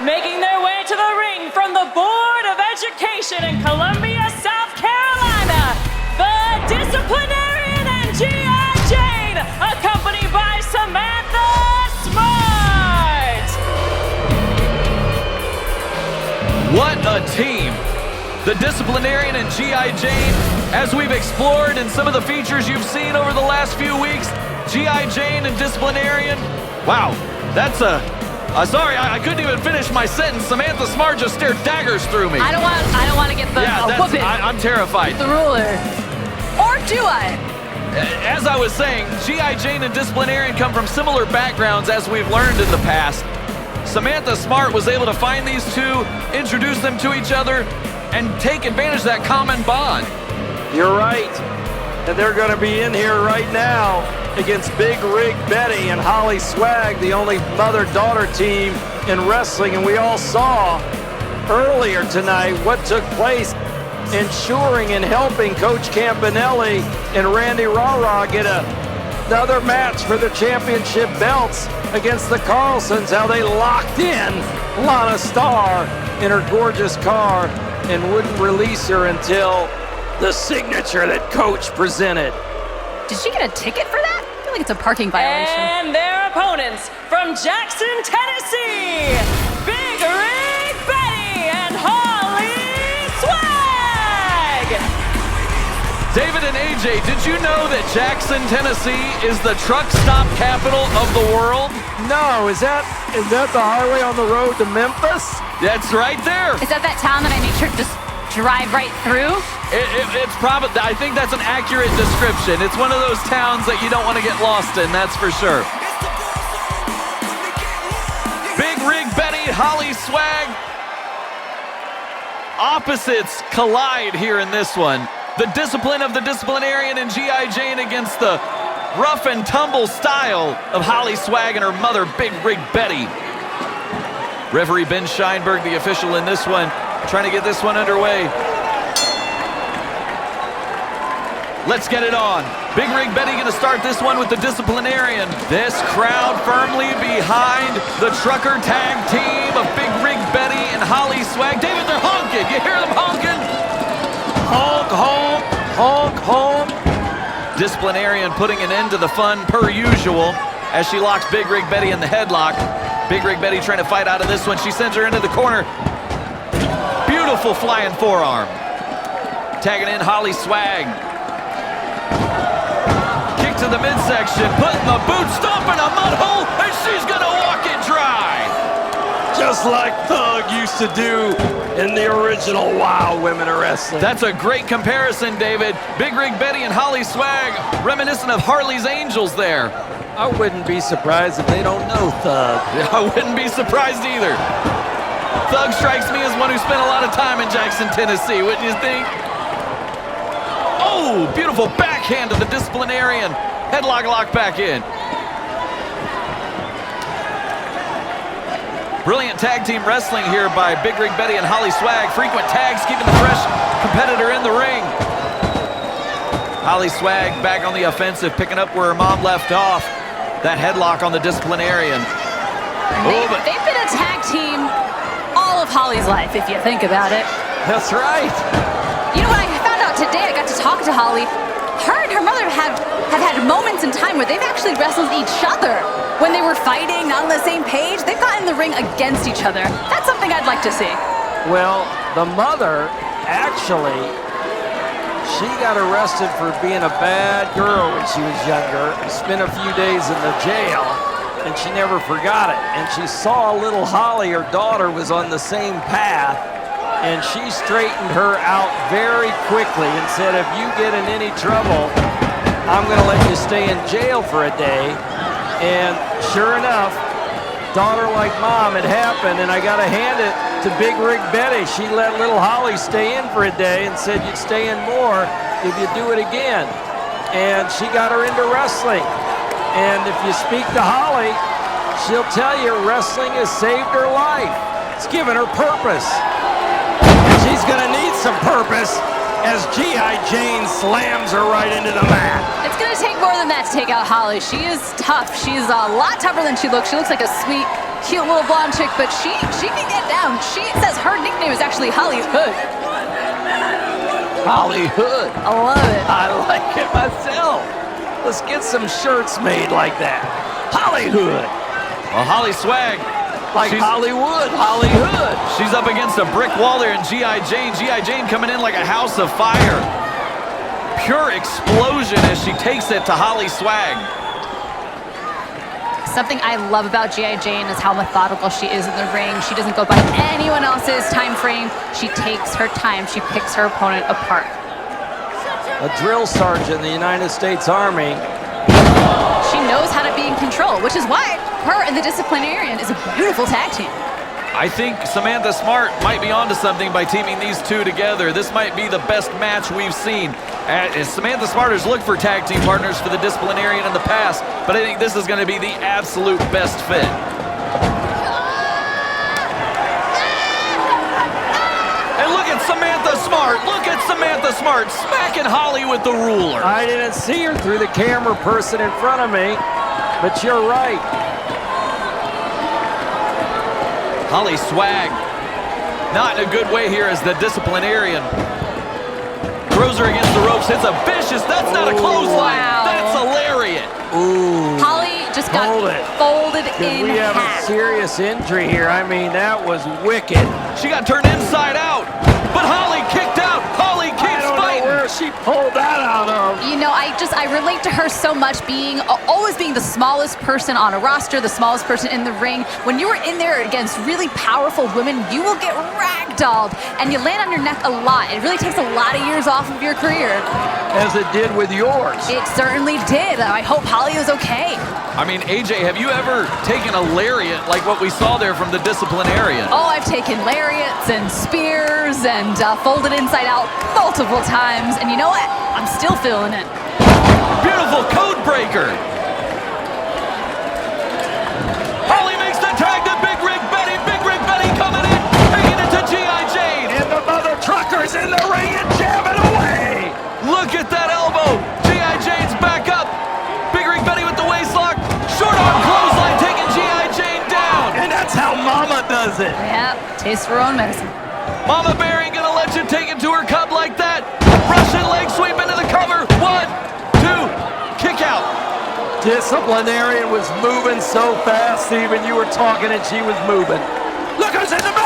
making their way to the ring from the Board of Education in Columbia, South Carolina, the Disciplinarian and GI Jane, accompanied by Samantha Smart. What a team! The Disciplinarian and GI Jane, as we've explored in some of the features you've seen over the last few weeks, GI Jane and Disciplinarian, wow, that's sorry, I couldn't even finish my sentence. Samantha Smart just stared daggers through me. I don't want to get the whooping. I'm terrified. The ruler. Or do I? As I was saying, GI Jane and Disciplinarian come from similar backgrounds as we've learned in the past. Samantha Smart was able to find these two, introduce them to each other, and take advantage of that common bond. You're right. And they're going to be in here right now against Big Rig Betty and Holly Swag, the only mother-daughter team in wrestling. And we all saw earlier tonight what took place, ensuring and helping Coach Campanelli and Randy Rara get another match for the championship belts against the Carlsons, how they locked in Lana Starr in her gorgeous car and wouldn't release her until the signature that Coach presented. Did she get a ticket for that? I feel like it's a parking violation. And their opponents from Jackson, Tennessee, Big Rig Betty and Holly Swag. David and AJ, did you know that Jackson, Tennessee is the truck stop capital of the world? No, is that the highway on the road to Memphis? That's right there. Is that town that I make sure to just drive right through? It's probably, I think that's an accurate description. It's one of those towns that you don't want to get lost in, that's for sure. Big Rig Betty, Holly Swag. Opposites collide here in this one. The discipline of the Disciplinarian and GI Jane against the rough and tumble style of Holly Swag and her mother, Big Rig Betty. Referee Ben Scheinberg, the official in this one, trying to get this one underway. Let's get it on. Big Rig Betty gonna start this one with the Disciplinarian. This crowd firmly behind the trucker tag team of Big Rig Betty and Holly Swag. David, they're honking. You hear them honking? Honk, honk, honk, honk. Disciplinarian putting an end to the fun per usual as she locks Big Rig Betty in the headlock. Big Rig Betty trying to fight out of this one. She sends her into the corner. Beautiful flying forearm. Tagging in Holly Swag. Kick to the midsection, putting the boot, stomping a mud hole, and she's gonna walk it dry. Just like Thug used to do in the original Wow Women of Wrestling. That's a great comparison, David. Big Rig Betty and Holly Swag, reminiscent of Harley's Angels there. I wouldn't be surprised if they don't know Thug. Yeah, I wouldn't be surprised either. Thug strikes me as one who spent a lot of time in Jackson, Tennessee, wouldn't you think? Oh, beautiful backhand to the Disciplinarian. Headlock lock back in. Brilliant tag team wrestling here by Big Rig Betty and Holly Swag. Frequent tags keeping the fresh competitor in the ring. Holly Swag back on the offensive, picking up where her mom left off. That headlock on the Disciplinarian. They've been a tag team all of Holly's life, if you think about it. That's right. You know what I found out today? I got to talk to Holly. Her and her mother have had moments in time where they've actually wrestled each other. When they were fighting, not on the same page, they've gotten in the ring against each other. That's something I'd like to see. Well, the mother, actually, she got arrested for being a bad girl when she was younger, spent a few days in the jail, and she never forgot it. And she saw little Holly, her daughter, was on the same path, and she straightened her out very quickly and said, if you get in any trouble, I'm gonna let you stay in jail for a day. And sure enough, daughter like mom, it happened, and I gotta hand it to Big Rig Betty. She let little Holly stay in for a day and said you'd stay in more if you do it again. And she got her into wrestling. And if you speak to Holly, she'll tell you wrestling has saved her life. It's given her purpose. She's gonna need some purpose as GI Jane slams her right into the mat. It's gonna take more than that to take out Holly. She is tough. She's a lot tougher than she looks. She looks like a sweet, cute little blonde chick, but she can get down. She says her nickname is actually Holly Hood. Holly Hood. I love it. I like it myself. Let's get some shirts made like that. Holly Hood. Well, Holly Swag. Like Hollywood, Holly Hood. She's up against a brick wall there in GI Jane. GI Jane coming in like a house of fire. Pure explosion as she takes it to Holly Swag. Something I love about GI Jane is how methodical she is in the ring. She doesn't go by anyone else's time frame. She takes her time. She picks her opponent apart. A drill sergeant in the United States Army. She knows how to be in control, which is why her and the Disciplinarian is a beautiful tag team. I think Samantha Smart might be onto something by teaming these two together. This might be the best match we've seen. As Samantha Smart has looked for tag team partners for the Disciplinarian in the past, but I think this is going to be the absolute best fit. And look at Samantha Smart. Look at Samantha Smart smacking Holly with the ruler. I didn't see her through the camera person in front of me, but you're right. Holly Swag, not in a good way here as the Disciplinarian. Throws her against the ropes, hits a vicious, that's not a clothesline, wow. That's a lariat. Ooh. Holly just got folded in We have half. a serious injury here. I mean, that was wicked. She got turned inside out, but Holly kicked out. Holly I keeps don't know fighting. where she pulled that out of. You know, I relate to her so much, always being the smallest person on a roster, the smallest person in the ring. When you are in there against really powerful women, you will get ragdolled, and you land on your neck a lot. It really takes a lot of years off of your career. As it did with yours. It certainly did. I hope Holly is okay. I mean, AJ, have you ever taken a lariat like what we saw there from the Disciplinarian? Oh, I've taken lariats and spears and folded inside out multiple times, and you know what? I'm still feeling it. Beautiful code breaker. Holly makes the tag to Big Rig Betty. Big Rig Betty coming in, taking it to GI Jane. And the mother trucker's in the ring and jamming away. Look at that elbow. GI Jane's back up. Big Rig Betty with the waist lock. Short arm clothesline taking GI Jane down. And that's how Mama does it. Yep, taste her own medicine. Mama Bear ain't gonna let you take it to her cup like that. Russian leg sweep into the cover. 1, 2, kick out. Disciplinarian was moving so fast, Steven. You were talking and she was moving. Look who's in the back.